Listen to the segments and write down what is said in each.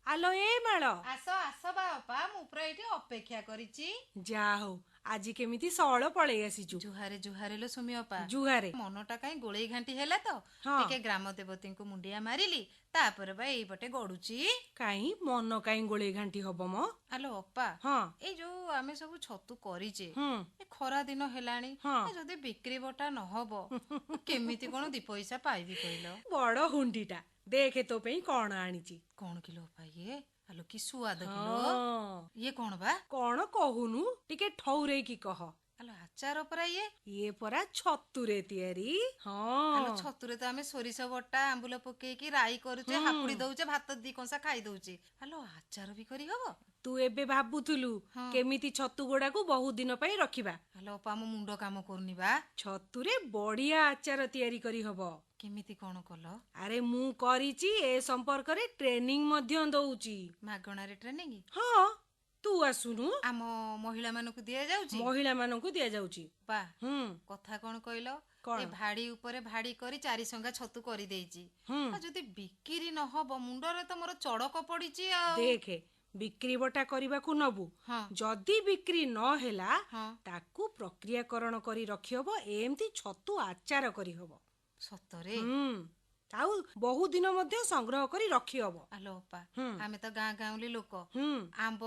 ଆଲୋ ଏ ମାଳ ଆସ ଆସ ବାପା ମୁଁ ପୁରା ଏଇଠି ଅପେକ୍ଷା କରିଛି। ଯା ହଉ ଆଜି କେମିତି ସଅଳ ପଳେଇ ଆସିଛୁ। ଜୁହାରେ ଜୁହାରେ ଲୋ ସୁମି ଅପା। ଜୁହାରେ। ମନଟା କାଇଁ ଗୋଳେଇ ଘାଣ୍ଟି ହେଲା ତ ହଁ ଟିକେ ଗ୍ରାମ ଦେବତୀଙ୍କୁ ମୁଣ୍ଡିଆ ମାରିଲି ତାପରେ ବା ଏଇପଟେ ଗଡୁଛି। କାଇଁ ମନ କାଇଁ ଗୋଳେଇ ଘାଣ୍ଟି ହବ ମ? ଆଲୋ ଅପା ହଁ ଏଇ ଯୋଉ ଆମେ ସବୁ ଛତୁ କରିଛେ ହୁଁ ଏ ଖରା ଦିନ ହେଲାଣି ହଁ ଏ ଯଦି ବିକ୍ରି ବଟା ନହବ ମୁଁ କେମିତି କଣ ଦି ପଇସା ପାଇବି କହିଲ? ବଡ ହୁଣ୍ଡିଟା ଦେଖେ ତୋ ପାଇଁ କଣ ଆଣିଛି। କଣ କିଲୋ ଅପା ଇଏ? ଆଲୋ କି ସୁଆଦ କିଲୋ। ହଁ ଇଏ କଣ ବା? କଣ କହୁନୁ ଟିକେ ଠଉରେଇକି କହ। ଆଲୋ ଆଚାର ପରା ଇଏ। ଇଏ ପରା ଛତୁରେ ତିଆରି। ଆଲୋ ହଁ ଛତୁରେ ତ ଆମେ ସୋରିଷ ବଟା ଆମ୍ବୁଲ ପକେଇକି ରାଇ କରୁଛେ ହୁଁ ହାପୁଡି ଦଉଛେ ଭାତ ଦି କଂସା ଖାଇ ଦଉଛେ। ଆଲୋ ଆଚାର ବି କରିହବ? ତୁ ଏବେ ଭାବୁଥିଲୁ ହଁ। କେମିତି ଛତୁ ଗୁଡାକୁ ବହୁତ ଦିନ ପାଇଁ ରଖିବା। ଆଲୋ ଅପା ମୋ ମୁଣ୍ଡ କାମ କରୁନି ବା। ଛତୁରେ ବଢିଆ ଆଚାର ତିଆରି କରିହବ। କେମିତି କଣ କଲ? ଆରେ ମୁଁ କରିଛି ଏ ସମ୍ପର୍କରେ ଟ୍ରେନିଂ ମଧ୍ୟ ଦଉଛି। ମାଗଣାରେ ଟ୍ରେନିଂ? ହଁ ତୁ ଆସୁନୁ। ଆମ ମହିଳା ମାନଙ୍କୁ ଦିଆଯାଉଛି? ମହିଳା ମାନଙ୍କୁ ଦିଆଯାଉଛି। ବା ହୁଁ କଥା କଣ କହିଲ? କଣ? ଏ ଭାଡି ଉପରେ ଭାଡି କରି 4 ଛତୁ କରିଦେଇଛି। ହୁଁ ଆଉ ଯଦି ବିକିରି ନହବ ମୁଣ୍ଡରେ ତ ମୋର ଚଡକ ପଡିଛି ଆଉ। ଦେଖେ ବିକ୍ରି ବଟା କରିବାକୁ ନବୁ। ହଁ ଯଦି ବିକ୍ରି ନହେଲା ହଁ ତାକୁ ପ୍ରକ୍ରିୟାକରଣ କରି ରଖିହବ ଏମିତି ଛତୁ ଆଚାର କରିହବ। ସତରେ? ହୁଁ ଆଉ ବହୁ ଦିନ ମଧ୍ୟ ସଂଗ୍ରହ କରି ରଖିହବ। ଆଲୋ ଅପା ହୁଁ ଆମେ ତ ଗାଁ ଗାଉଁଲି ଲୋକ ହୁଁ ଆମ୍ବ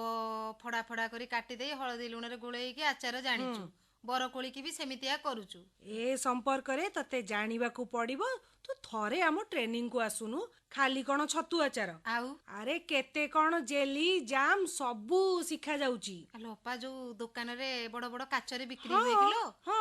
ଫଡା ଫଡା କରି କାଟିଦେଇ ହଳଦୀ ଲୁଣରେ ଗୋଳେଇକି ଆଚାର ହୁଁ ଜାଣିଛୁ। ବରକୋଳିକି ବି ସେମିତିଆ କରୁଛୁ। ଏ ସମ୍ପର୍କରେ ତତେ ଜାଣିବାକୁ ପଡିବ। ତୁ ଥରେ ଆମ ଟ୍ରେନିଂକୁ ଆସୁନୁ। ଖାଲି କଣ ଛତୁ ଆଚାର ଆଉ ଆରେ କେତେ କଣ ଜେଲି ଜାମ୍ ସବୁ ଶିଖା ଯାଉଛି। ଆଲୋ ଅପା ଯୋଉ ଦୋକାନରେ ବଡ ବଡ କାଚରେ ବିକ୍ରି ହଁ ହୁଏ କିଲୋ ହଁ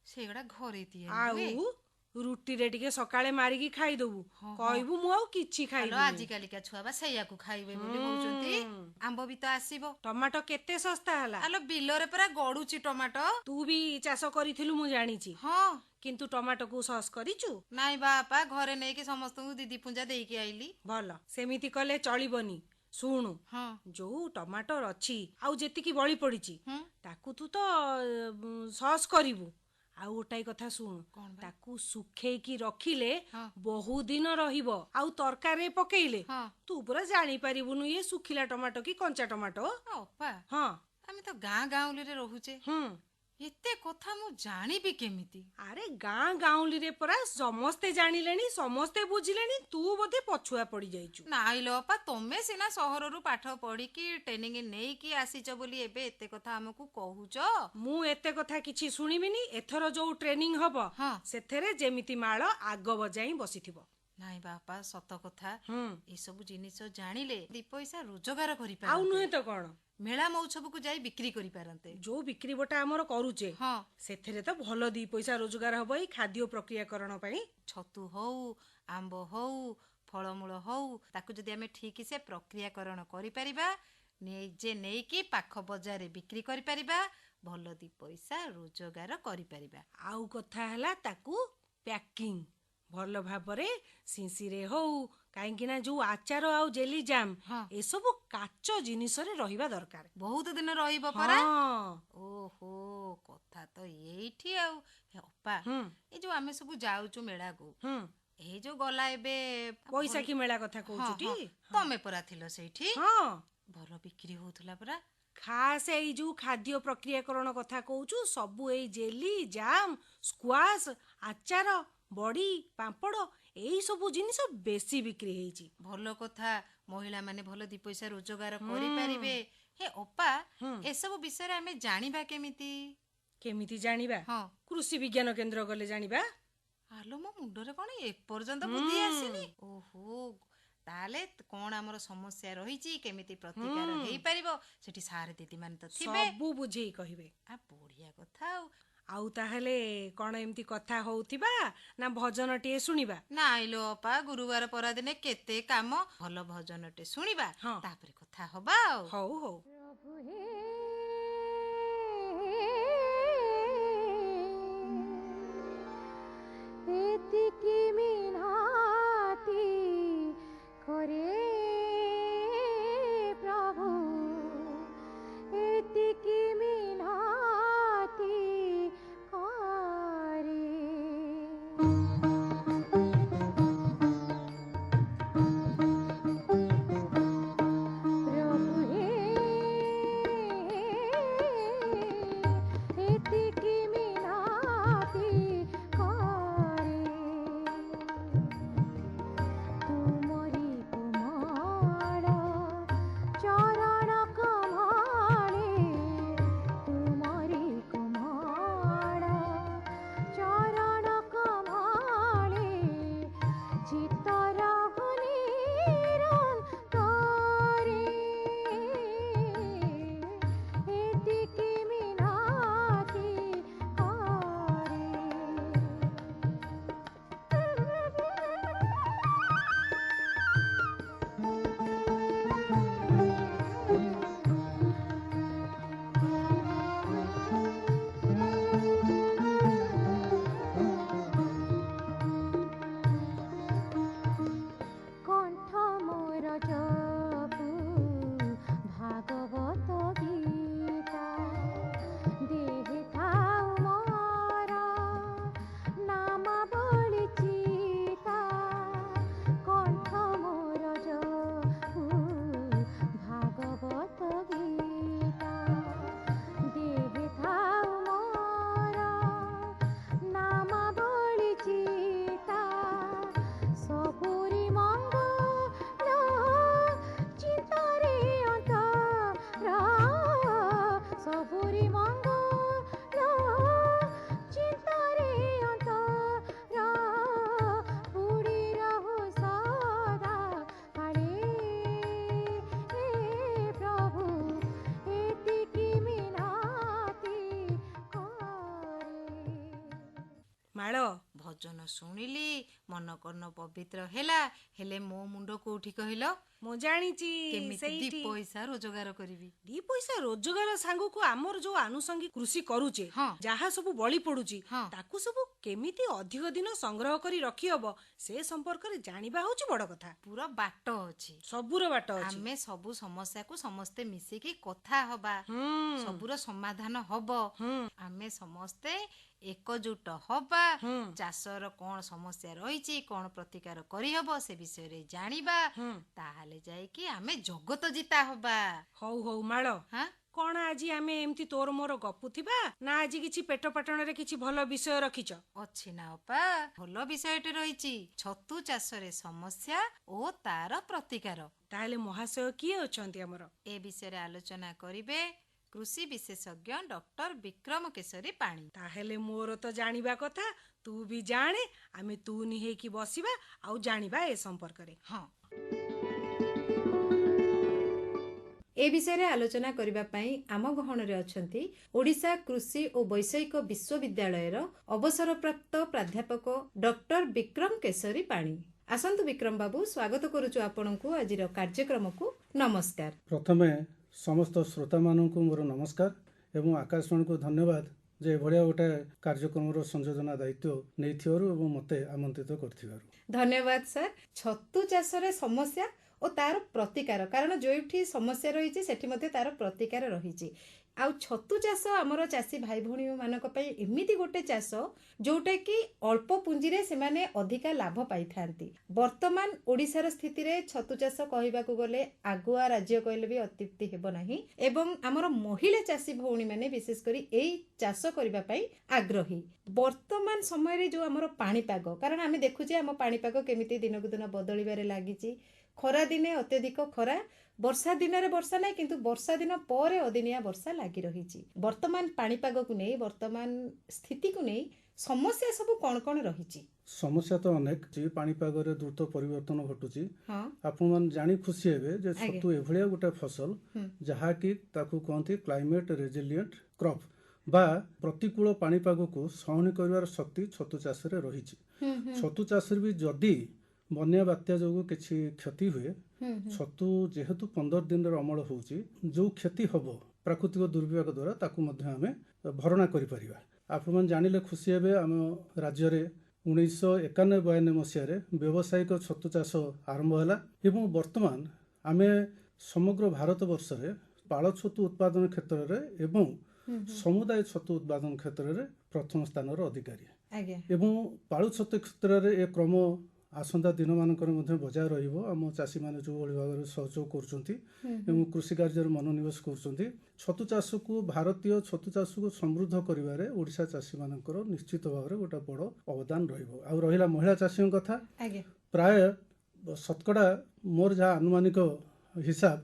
ସେଗୁଡା ଘରେ ତିଆରି ହୁଏ? ଆଉ ରୁଟିରେ ଟିକେ ସକାଳେ ମାରିକି ଖାଇଦବୁ। ହଁ ହଁ କହିବୁ ମୁଁ ଆଉ କିଛି ଆଲୋ ଖାଇବିନି। ଆଜିକାଲିକା ଛୁଆ ବା ସେଇଆକୁ ଖାଇବେ ବୋଲି ହଉଛନ୍ତି। ହୁଁ ଆମ୍ବ ବି ତ ଆସିବ। ଟମାଟୋ କେତେ ଶସ୍ତା ହେଲା। ଆଲୋ ବିଲରେ ପରା ଗଡୁଛି ଟମାଟୋ। ତୁ ବି ଚାଷ କରିଥିଲୁ ମୁଁ ଜାଣିଛି। ହଁ କିନ୍ତୁ ଟମାଟୋକୁ ସସ୍ କରିଛୁ? ନାଇଁ ବାପା ଘରେ ନେଇକି ସମସ୍ତଙ୍କୁ ଦି ଦି ପୁଞ୍ଜା ଦେଇକି ଆଇଲି। ଭଲ ସେମିତି କଲେ ଚଳିବନି। ଶୁଣୁ ହଁ ଯୋଉ ଟମାଟର ଅଛି ଆଉ ଯେତିକି ବଳି ପଡିଛି ହୁଁ ତାକୁ ତୁ ତ ସସ୍ କରିବୁ। ଆଉ ଗୋଟାଏ କଥା ଶୁଣୁ କଣ ବା? ତାକୁ ଶୁଖେଇକି ରଖିଲେ ହଁ ବହୁ ଦିନ ରହିବ। ଆଉ ତରକାରୀରେ ପକେଇଲେ ହଁ ତୁ ପୁରା ଜାଣିପାରିବୁନୁ ଇଏ ଶୁଖିଲା ଟମାଟୋ କି କଞ୍ଚା ଟମାଟୋ। ଅପା ହଁ ଆମେ ତ ଗାଁ ଗାଉଁଲିରେ ରହୁଛେ ହୁଁ ଏତେ କଥା ମୁଁ ଜାଣିବି କେମିତି? ଆରେ ଗାଁ ଗାଉଁଲିରେ ପରା ସମସ୍ତେ ଜାଣିଲେଣି ସମସ୍ତେ ବୁଝିଲେଣି ତୁ ବୋଧେ ପଛୁଆ ପଡିଯାଇଛୁ। ନାଇଲୋ ଅପା ତମେ ସିନା ସହରରୁ ପାଠ ପଢିକି ଟ୍ରେନିଂ ନେଇକି ଆସିଛ ବୋଲି ଏବେ ଏତେ କଥା ଆମକୁ କହୁଛ। ମୁଁ ଏତେ କଥା କିଛି ଶୁଣିବିନି। ଏଥର ଯୋଉ ଟ୍ରେନିଂ ହବ ହଁ ସେଥିରେ ଯେମିତି ମାଳ ଆଗ ବଜାଇ ବସିଥିବ। ନାଇଁ ବାପା ସତ କଥା ହୁଁ ଏସବୁ ଜିନିଷ ଜାଣିଲେ ଦି ପଇସା ରୋଜଗାର ଆଉ କରିପାରନ୍ତେ। ନୁହେଁ ତ କଣ। ମେଳା ମହୋତ୍ସବକୁ ଯାଇ ବିକ୍ରି କରିପାରନ୍ତେ। ଯୋଉ ବିକ୍ରି ବଟା ଆମର କରୁଛେ ହଁ ସେଥିରେ ତ ଭଲ ଦି ପଇସା ରୋଜଗାର ହବ ଏଇ ଖାଦ୍ୟ ପ୍ରକ୍ରିୟାକରଣ ପାଇଁ। ଛତୁ ହଉ ଆମ୍ବ ହଉ ଫଳମୂଳ ହଉ ତାକୁ ଯଦି ଆମେ ଠିକ ସେ ପ୍ରକ୍ରିୟାକରଣ କରିପାରିବା ନିଜେ ନେଇକି ପାଖ ବଜାରରେ ବିକ୍ରି କରିପାରିବା ଭଲ ଦି ପଇସା ରୋଜଗାର କରିପାରିବା। ଆଉ କଥା ହେଲା ତାକୁ ପ୍ୟାକିଂ ଭଲ ଭାବରେ ଶିଶିରେ ହଉ କାହିଁକି ନା ଯୋଉ ଆଚାର ଆଉ ଜେଲି ଜାମ୍ ହଁ ଏସବୁ କାଚ ଜିନିଷରେ ରହିବା ଦରକାର। ବହୁତ ଦିନ ରହିବ ପରା। ହଁ ଓହୋ କଥା ତ ଏଇଠି ଆଉ ହେ ଅପା ହୁଁ ଏଇ ଯୋଉ ଆମେ ସବୁ ଯାଉଛୁ ମେଳାକୁ ହୁଁ ଏଇ ଯୋଉ ଗଲା ଏବେ ଭଲ ବୈଶାଖୀ ମେଳା କଥା ହଁ କହୁଛୁ ଟି? ହଁ ହଁ ତମେ ପରା ଥିଲ ସେଇଠି ହଁ ଭଲ ବିକ୍ରି ହଉଥିଲା ପରା। ଖାସ୍ ଏଇ ଯୋଉ ଖାଦ୍ୟ ପ୍ରକ୍ରିୟାକରଣ କଥା କହୁଛୁ ସବୁ ଏଇ ଜେଲି ଜାମ୍ ସ୍କ୍ୱାସ ଆଚାର ବଡି ପାମ୍ପଡ଼ ଏଇ ସବୁ ଜିନିଷ ବେଶୀ ବିକ୍ରି ହେଇଛି। ଭଲ କଥା ମହିଳା ମାନେ ଭଲ ଦି ପଇସା ରୋଜଗାର ହୁଁ କରିପାରିବେ। ହେ ଅପା ହୁଁ ଏସବୁ ବିଷୟରେ ଆମେ ଜାଣିବା କେମିତି? କେମିତି ଜାଣିବା ହଁ କୃଷି ବିଜ୍ଞାନ କେନ୍ଦ୍ର ଗଲେ ଜାଣିବା। ଆଲୋ ମୋ ମୁଣ୍ଡରେ କଣ ଏପର୍ଯ୍ୟନ୍ତ ବୁଦ୍ଧି ଆସିନି। ହୁଁ ଓହୋ ତାହେଲେ କଣ ଆମର ସମସ୍ୟା ରହିଛି କେମିତି ପ୍ରତିକାର ହୁଁ ହେଇପାରିବ ସେଠି ସାର୍ ଦିଦି ମାନେ ତ ଥିବେ। ସବୁ ବୁଝେଇ କହିବେ। ଆ ବଢିଆ କଥା ଆଉ। ଆଉ ତାହେଲେ କଣ ଏମିତି କଥା ହଉଥିବା ନା ଭଜନଟିଏ ଶୁଣିବା। ନାଇଲୋ ଅପା ଗୁରୁବାର ପରାଦିନେ କେତେ କାମ ଭଲ ଭଜନଟେ ଶୁଣିବା ହଁ ତାପରେ କଥା ହବା ଆଉ। ହଉ ହଉ। ପ୍ରଭୁ ହେ ଏତିକି ମିନତି କରେ ପ୍ରଭୁ ଏତିକି ମିନତି କରେ। ମାଳ ଭଜନ ଶୁଣିଲି, ମନ କର୍ଣ୍ଣ ପବିତ୍ର ହେଲା, ହେଲେ ମୋ ମୁଣ୍ଡ କୋଉଠି କହିଲ? ମୁଁ ଜାଣିଛି କେମିତି ଦି ସେଇଠି ପଇସା ରୋଜଗାର କରିବି। ଦି ପଇସା ରୋଜଗାର ସାଙ୍ଗକୁ ଆମର ଯୋଉ ଆନୁଷଙ୍ଗିକ କୃଷି କରୁଛେ, ହଁ। ଯାହା ସବୁ ବଳି ପଡୁଛି, ହଁ। ତାକୁ ସବୁ କେମିତି ଅଧିକ ଦିନ ସଂଗ୍ରହ କରି ରଖିହବ ସେ ସମ୍ପର୍କରେ ଜାଣିବା ହଉଛି ବଡ କଥା। ପୁରା ବାଟ ଅଛି, ସବୁର ବାଟ ଅଛି। ଆମେ ସବୁ ସମସ୍ୟାକୁ ସମସ୍ତେ ମିଶିକି କଥା ହବା, ହୁଁ ସବୁର ସମାଧାନ ହବ। ହୁଁ ଆମେ ସମସ୍ତେ ଏକଜୁଟ ହବା, ହୁଁ ଚାଷର କଣ ସମସ୍ୟା ରହିଛି, କଣ ପ୍ରତିକାର କରିହବ ସେ ବିଷୟରେ ଜାଣିବା, ହୁଁ। ତାହେଲେ ଯାଇକି ଆମେ ଜଗତ ଜିତା ହବା। ହଉ ହଉ ମାଳ, ହଁ। କଣ ଆଜି ଆମେ ଏମିତି ତୋର ମୋର ଗପୁଥିବା ନା ଆଜି କିଛି ପେଟ ପାଟଣରେ କିଛି ଭଲ ବିଷୟ ରଖିଛ? ଅଛି ନା ଅପା, ଭଲ ବିଷୟଟେ ରହିଛି, ଛତୁ ଚାଷରେ ସମସ୍ୟା ଓ ତାର ପ୍ରତିକାର। ତାହେଲେ ମହାଶୟ କିଏ ଅଛନ୍ତି ଆମର? ଏ ବିଷୟରେ ଆଲୋଚନା କରିବେ କୃଷି ବିଶେଷଜ୍ଞ ଡକ୍ଟର ବିକ୍ରମ କେଶରୀ ପାଣି। ତାହେଲେ ମୋର ତ ଜାଣିବା କଥା, ତୁ ବି ଜାଣେ, ଆମେ ତୁ ନିହେଇକି ବସିବା ଆଉ ଜାଣିବା ଏ ସମ୍ପର୍କରେ। ହଁ। ଏ ବିଷୟରେ ଆଲୋଚନା କରିବା ପାଇଁ ଆମ ଗହଣରେ ଅଛନ୍ତି ଓଡ଼ିଶା କୃଷି ଓ ବୈଷୟିକ ବିଶ୍ୱବିଦ୍ୟାଳୟର ଅବସରପ୍ରାପ୍ତ ପ୍ରାଧ୍ୟାପକ ଡକ୍ଟର ବିକ୍ରମ କେଶରୀ ପାଣି। ଆସନ୍ତୁ ବିକ୍ରମ ବାବୁ, ସ୍ୱାଗତ କରୁଛୁ ଆପଣଙ୍କୁ ଆଜିର କାର୍ଯ୍ୟକ୍ରମକୁ। ନମସ୍କାର। ପ୍ରଥମେ ସମସ୍ତ ଶ୍ରୋତାମାନଙ୍କୁ ମୋର ନମସ୍କାର ଏବଂ ଆକାଶବାଣୀକୁ ଧନ୍ୟବାଦ ଯେ ଏଭଳିଆ ଗୋଟେ କାର୍ଯ୍ୟକ୍ରମର ସଂଯୋଜନା ଦାୟିତ୍ୱ ନେଇଥିବାରୁ ଏବଂ ମୋତେ ଆମନ୍ତ୍ରିତ କରିଥିବାରୁ। ଧନ୍ୟବାଦ ସାର୍। ଛତୁ ଚାଷରେ ସମସ୍ୟା ଓ ତାର ପ୍ରତିକାର, କାରଣ ଯୋଉଠି ସମସ୍ୟା ରହିଛି ସେଠି ମଧ୍ୟ ତାର ପ୍ରତିକାର ରହିଛି। ଆଉ ଛତୁ ଚାଷ ଆମର ଚାଷୀ ଭାଇ ଭଉଣୀ ମାନଙ୍କ ପାଇଁ ଏମିତି ଗୋଟେ ଚାଷ ଯୋଉଟା କି ଅଳ୍ପ ପୁଞ୍ଜିରେ ସେମାନେ ଅଧିକା ଲାଭ ପାଇଥାନ୍ତି। ବର୍ତ୍ତମାନ ଓଡ଼ିଶାର ସ୍ଥିତିରେ ଛତୁ ଚାଷ କହିବାକୁ ଗଲେ ଆଗୁଆ ରାଜ୍ୟ କହିଲେ ବି ଅତ୍ୟୁକ୍ତି ହେବ ନାହିଁ ଏବଂ ଆମର ମହିଳା ଚାଷୀ ଭଉଣୀ ମାନେ ବିଶେଷ କରି ଏଇ ଚାଷ କରିବା ପାଇଁ ଆଗ୍ରହୀ। ବର୍ତ୍ତମାନ ସମୟରେ ଯୋଉ ଆମର ପାଣିପାଗ, କାରଣ ଆମେ ଦେଖୁଛେ ଆମ ପାଣିପାଗ କେମିତି ଦିନକୁ ଦିନ ବଦଳିବାରେ ଲାଗିଛି। ଖରା ଦିନେ ଅତ୍ୟଧିକ ଖରା, ବର୍ଷା ଦିନରେ ବର୍ଷା ନାହିଁ, କିନ୍ତୁ ବର୍ଷା ଦିନ ପରେ ଅଦିନିଆ ବର୍ଷା ଲାଗି ରହିଛି। ବର୍ତ୍ତମାନ ପାଣିପାଗକୁ ନେଇ, ବର୍ତ୍ତମାନ ସ୍ଥିତିକୁ ନେଇ ସମସ୍ୟା ସବୁ କଣ କଣ ରହିଛି? ସମସ୍ୟା ତ ଅନେକ, ଯେ ପାଣିପାଗରେ ଦ୍ରୁତ ପରିବର୍ତ୍ତନ ଘଟୁଛି। ହଁ। ଆପଣମାନେ ଜାଣି ଖୁସି ହେବେ ଯେ ଛତୁ ଏଭଳିଆ ଗୋଟେ ଫସଲ ଯାହାକି ତାକୁ କହନ୍ତି କ୍ଲାଇମେଟ ରେଜିଲିଏଣ୍ଟ କ୍ରପ ବା ପ୍ରତିକୂଳ ପାଣିପାଗକୁ ସହନ କରିବାର ଶକ୍ତି ଛତୁ ଚାଷରେ ରହିଛି। ଛତୁ ଚାଷରେ ବି ଯଦି ବନ୍ୟା ବାତ୍ୟା ଯୋଗୁଁ କିଛି କ୍ଷତି ହୁଏ, ଛତୁ ଯେହେତୁ 15 ଦିନରେ ଅମଳ ହେଉଛି, ଯେଉଁ କ୍ଷତି ହେବ ପ୍ରାକୃତିକ ଦୁର୍ବିପାକ ଦ୍ୱାରା ତାକୁ ମଧ୍ୟ ଆମେ ଭରଣା କରିପାରିବା। ଆପଣମାନେ ଜାଣିଲେ ଖୁସି ହେବେ, ଆମ ରାଜ୍ୟରେ 1991-92 ମସିହାରେ ବ୍ୟବସାୟିକ ଛତୁ ଚାଷ ଆରମ୍ଭ ହେଲା ଏବଂ ବର୍ତ୍ତମାନ ଆମେ ସମଗ୍ର ଭାରତ ବର୍ଷରେ ପାଳ ଛତୁ ଉତ୍ପାଦନ କ୍ଷେତ୍ରରେ ଏବଂ ସମୁଦାୟ ଛତୁ ଉତ୍ପାଦନ କ୍ଷେତ୍ରରେ ପ୍ରଥମ ସ୍ଥାନର ଅଧିକାରୀ। ଏବଂ ପାଳୁ ଛତୁ କ୍ଷେତ୍ରରେ ଏ କ୍ରମ ଆସନ୍ତା ଦିନମାନଙ୍କରେ ମଧ୍ୟ ବଜାୟ ରହିବ। ଆମ ଚାଷୀମାନେ ଯେଉଁଭଳି ଭାବରେ ସହଯୋଗ କରୁଛନ୍ତି ଏବଂ କୃଷି କାର୍ଯ୍ୟରେ ମନୋନିବେଶ କରୁଛନ୍ତି, ଛତୁ ଚାଷକୁ ଭାରତୀୟ ଛତୁ ଚାଷକୁ ସମୃଦ୍ଧ କରିବାରେ ଓଡ଼ିଶା ଚାଷୀମାନଙ୍କର ନିଶ୍ଚିତ ଭାବରେ ଗୋଟେ ବଡ଼ ଅବଦାନ ରହିବ। ଆଉ ରହିଲା ମହିଳା ଚାଷୀଙ୍କ କଥା, ପ୍ରାୟ ଶତକଡ଼ା ମୋର ଯାହା ଆନୁମାନିକ ହିସାବ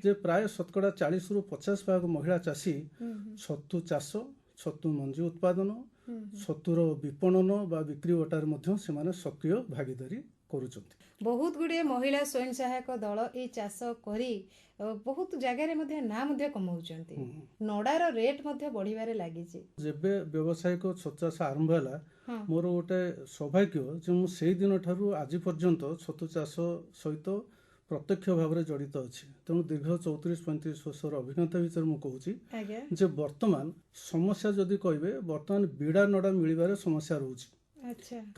ଯେ ପ୍ରାୟ ଶତକଡ଼ା 40ରୁ 50% ମହିଳା ଚାଷୀ ଛତୁ ଚାଷ, ଛତୁ ମଞ୍ଜି ଉତ୍ପାଦନ, ଛତୁର ବିପଣନ ବା ବିକ୍ରି ବଟାରେ ମଧ୍ୟ ସେମାନେ ସକ୍ରିୟ ଭାଗିଦାରୀ କରୁଛନ୍ତି। ବହୁତ ଗୁଡ଼ିଏ ମହିଳା ସ୍ୱୟଂ ସହାୟକ ଦଳ ଏଇ ଚାଷ କରି ବହୁତ ଜାଗାରେ ମଧ୍ୟ ନାଁ ମଧ୍ୟ କମାଉଛନ୍ତି। ନଡ଼ାର ରେଟ୍ ମଧ୍ୟ ବଢିବାରେ ଲାଗିଛି। ଯେବେ ବ୍ୟବସାୟିକ ଛତୁ ଚାଷ ଆରମ୍ଭ ହେଲା, ମୋର ଗୋଟେ ସୌଭାଗ୍ୟ ଯେ ମୁଁ ସେଇ ଦିନ ଠାରୁ ଆଜି ପର୍ଯ୍ୟନ୍ତ ଛତୁ ଚାଷ ସହିତ ପ୍ରତ୍ୟକ୍ଷ ଭାବରେ ଜଡ଼ିତ ଅଛି। ତେଣୁ ଦୀର୍ଘ 34-35 ବର୍ଷର ଅଭିଜ୍ଞତା ଭିତରେ ମୁଁ କହୁଛି ଯେ ବର୍ତ୍ତମାନ ସମସ୍ୟା ଯଦି କହିବେ, ବର୍ତ୍ତମାନ ବିଡ଼ା ନଡ଼ା ମିଳିବାରେ ସମସ୍ୟା ରହୁଛି।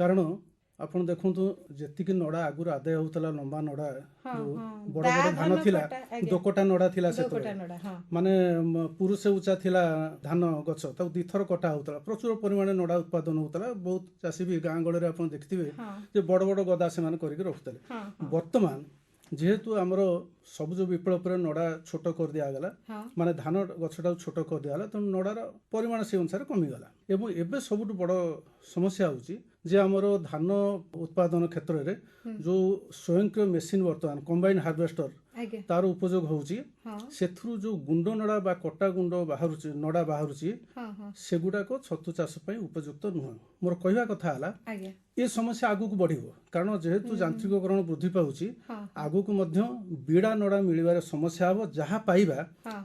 କାରଣ ଆପଣ ଦେଖନ୍ତୁ, ଯେତିକି ନଡ଼ା ଆଗରୁ ଆଦାୟ ହେଉଥିଲା, ଲମ୍ବା ନଡ଼ା, ଯୋଉ ବଡ଼ ବଡ଼ ଧାନ ଥିଲା, ଦୋକଟା ନଡ଼ା ଥିଲା, ସେତେବେଳେ ମାନେ ପୁରୁଷ ଉଚ୍ଚା ଥିଲା ଧାନ ଗଛ, ତାକୁ 2 ଥର କଟା ହେଉଥିଲା, ପ୍ରଚୁର ପରିମାଣରେ ନଡ଼ା ଉତ୍ପାଦନ ହେଉଥିଲା। ବହୁତ ଚାଷୀ ବି ଗାଁ ଗହଳିରେ ଆପଣ ଦେଖିଥିବେ ଯେ ବଡ଼ ବଡ଼ ଗଦା ସେମାନେ କରିକି ରଖୁଥିଲେ। ବର୍ତ୍ତମାନ ଯେହେତୁ ଆମର ସବୁଜ ବିପ୍ଳବ ପରେ ନଡ଼ା ଛୋଟ କରିଦିଆଗଲା, ମାନେ ଧାନ ଗଛଟାକୁ ଛୋଟ କରିଦିଆଗଲା, ତେଣୁ ନଡ଼ାର ପରିମାଣ ସେ ଅନୁସାରେ କମିଗଲା। ଏବଂ ଏବେ ସବୁଠୁ ବଡ଼ ସମସ୍ୟା ହେଉଛି ଯେ ଆମର ଧାନ ଉତ୍ପାଦନ କ୍ଷେତ୍ରରେ ଯେଉଁ ସ୍ୱୟଂକ୍ରିୟ ମେସିନ୍ ବର୍ତ୍ତମାନ କମ୍ବାଇନ୍ ହାର୍ଭେଷ୍ଟର ତାର ଉପଯୋଗ ହେଉଛି, ସେଥିରୁ ଯେଉଁ ଗୁଣ୍ଡ ନଡ଼ା ବା କଟା ଗୁଣ୍ଡ ବାହାରୁଛି, ନଡ଼ା ବାହାରୁଛି, ସେଗୁଡ଼ାକ ଛତୁ ଚାଷ ପାଇଁ ଉପଯୁକ୍ତ ନୁହେଁ। ମୋର କହିବା କଥା ହେଲା ଏ ସମସ୍ୟା ଆଗକୁ ବଢ଼ିବ, କାରଣ ଯେହେତୁ ଯାନ୍ତ୍ରିକକରଣ ବୃଦ୍ଧି ପାଉଛି, ଆଗକୁ ମଧ୍ୟ ବିଡ଼ା ନଡ଼ା ମିଳିବାରେ ସମସ୍ୟା ହେବ। ଯାହା ପାଇବା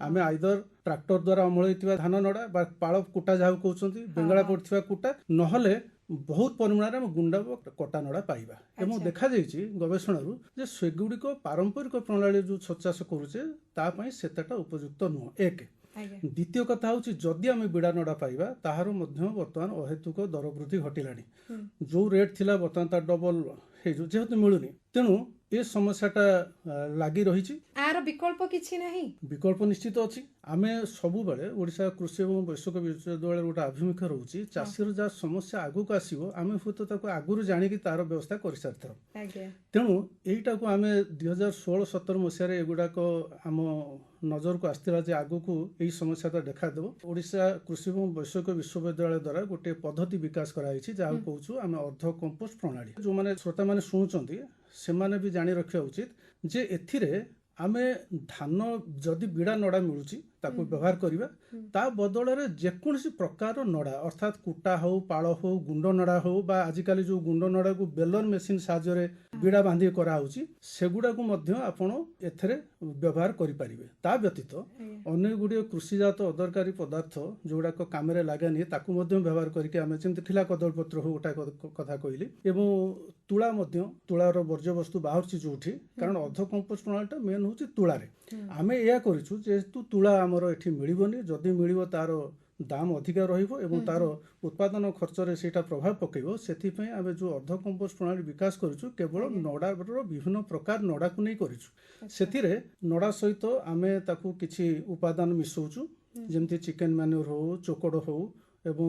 ଆମେ ଆଇଦର ଟ୍ରାକ୍ଟର ଦ୍ୱାରା ଅମଳ ହୋଇଥିବା ଧାନ ନଡ଼ା ବା ପାଳ କୁଟା ଯାହାକୁ କହୁଛନ୍ତି, ବେଙ୍ଗଳା ପଡ଼ିଥିବା କୁଟା, ନହେଲେ ବହୁତ ପରିମାଣରେ ଆମେ ଗୁଣ୍ଡା ବା କଟା ନଡ଼ା ପାଇବା ଏବଂ ଦେଖାଯାଇଛି ଗବେଷଣାରୁ ଯେ ସେଗୁଡ଼ିକ ପାରମ୍ପରିକ ପ୍ରଣାଳୀରେ ଯେଉଁ ଛତୁ ଚାଷ କରୁଛେ ତା ପାଇଁ ସେତେଟା ଉପଯୁକ୍ତ ନୁହଁ। ଏକ ଦ୍ୱିତୀୟ କଥା ହେଉଛି ଯଦି ଆମେ ବିଡ଼ା ନଡ଼ା ପାଇବା ତାହାର ମଧ୍ୟ ବର୍ତ୍ତମାନ ଅହେତୁକ ଦର ବୃଦ୍ଧି ଘଟିଲାଣି। ଯେଉଁ ରେଟ୍ ଥିଲା ବର୍ତ୍ତମାନ ତାର ଡବଲ ହେଇଯିବ ଯେହେତୁ ମିଳୁନି, ତେଣୁ ଏ ସମସ୍ୟାଟା ଲାଗି ରହିଛି। ଆର ବିକଳ୍ପ କିଛି ନାହିଁ? ବିକଳ୍ପ ନିଶ୍ଚିତ ଅଛି। ଆମେ ସବୁବେଳେ ଓଡ଼ିଶା କୃଷି ଏବଂ ବୈଷୟିକ ବିଶ୍ୱବିଦ୍ୟାଳୟର ଗୋଟେ ଆଭିମୁଖ୍ୟ ରହୁଛି ଚାଷୀର ଯାହା ସମସ୍ୟା ଆଗକୁ ଆସିବ ଆମେ ହୁଏତ ତାକୁ ଆଗରୁ ଜାଣିକି ତାର ବ୍ୟବସ୍ଥା କରିସାରିଥାଉ। ତେଣୁ ଏଇଟାକୁ ଆମେ 2016-17 ମସିହାରେ ଏଗୁଡ଼ାକ ଆମ ନଜରକୁ ଆସିଥିଲା ଯେ ଆଗକୁ ଏଇ ସମସ୍ୟାଟା ଦେଖାଦେବ। ଓଡ଼ିଶା କୃଷି ଏବଂ ବୈଷୟିକ ବିଶ୍ୱବିଦ୍ୟାଳୟ ଦ୍ୱାରା ଗୋଟିଏ ପଦ୍ଧତି ବିକାଶ କରାଯାଇଛି ଯାହାକୁ କହୁଛୁ ଆମେ ଅର୍ଦ୍ଧ କମ୍ପୋଷ୍ଟ ପ୍ରଣାଳୀ। ଯେଉଁମାନେ ଶ୍ରୋତାମାନେ ଶୁଣୁଛନ୍ତି ସେମାନେ ବି ଜାଣି ରଖିବା ଉଚିତ ଯେ ଏଥିରେ ଆମେ ଧାନ ଯଦି ବିଡ଼ା ନଡ଼ା ମିଳୁଛି ତାକୁ ବ୍ୟବହାର କରିବା, ତା ବଦଳରେ ଯେକୌଣସି ପ୍ରକାର ନଡ଼ା ଅର୍ଥାତ୍ କୁଟା ହଉ, ପାଳ ହଉ, ଗୁଣ୍ଡ ନଡ଼ା ହଉ ବା ଆଜିକାଲି ଯେଉଁ ଗୁଣ୍ଡ ନଡ଼ାକୁ ବେଲର ମେସିନ୍ ସାହାଯ୍ୟରେ ବିଡ଼ା ବାନ୍ଧି କରାହେଉଛି ସେଗୁଡ଼ାକୁ ମଧ୍ୟ ଆପଣ ଏଥିରେ ବ୍ୟବହାର କରିପାରିବେ। ତା ବ୍ୟତୀତ ଅନେକ ଗୁଡ଼ିଏ କୃଷିଜାତ ଅଦରକାରୀ ପଦାର୍ଥ ଯେଉଁଗୁଡ଼ାକ କାମରେ ଲାଗେନି ତାକୁ ମଧ୍ୟ ବ୍ୟବହାର କରିକି ଆମେ ଯେମିତି ଥିଲା କଦଳୀପତ୍ର ହଉ ଗୋଟା କଥା କହିଲି, ଏବଂ ତୁଳା ମଧ୍ୟ ତୁଳାର ବର୍ଜ୍ୟବସ୍ତୁ ବାହାରୁଛି ଯେଉଁଠି, କାରଣ ଅର୍ଦ୍ଧ କମ୍ପୋଷ୍ଟ ପ୍ରଣାଳୀଟା ମେନ୍ ହେଉଛି ତୁଳାରେ। ଆମେ ଏହା କରିଛୁ ଯେହେତୁ ତୁଳା ଆମର ଏଠି ମିଳିବନି, ଯଦି ମିଳିବ ତାର ଦାମ ଅଧିକା ରହିବ ଏବଂ ତାର ଉତ୍ପାଦନ ଖର୍ଚ୍ଚରେ ସେଇଟା ପ୍ରଭାବ ପକାଇବ, ସେଥିପାଇଁ ଆମେ ଯେଉଁ ଅର୍ଦ୍ଧ କମ୍ପୋଷ୍ଟ ପ୍ରଣାଳୀ ବିକାଶ କରିଛୁ କେବଳ ନଡ଼ାର ବିଭିନ୍ନ ପ୍ରକାର ନଡ଼ାକୁ ନେଇ କରିଛୁ। ସେଥିରେ ନଡ଼ା ସହିତ ଆମେ ତାକୁ କିଛି ଉପାଦାନ ମିଶାଉଛୁ ଯେମିତି ଚିକେନ ମ୍ୟାନ୍ୟୁର ହଉ, ଚୋକଡ଼ ହଉ ଏବଂ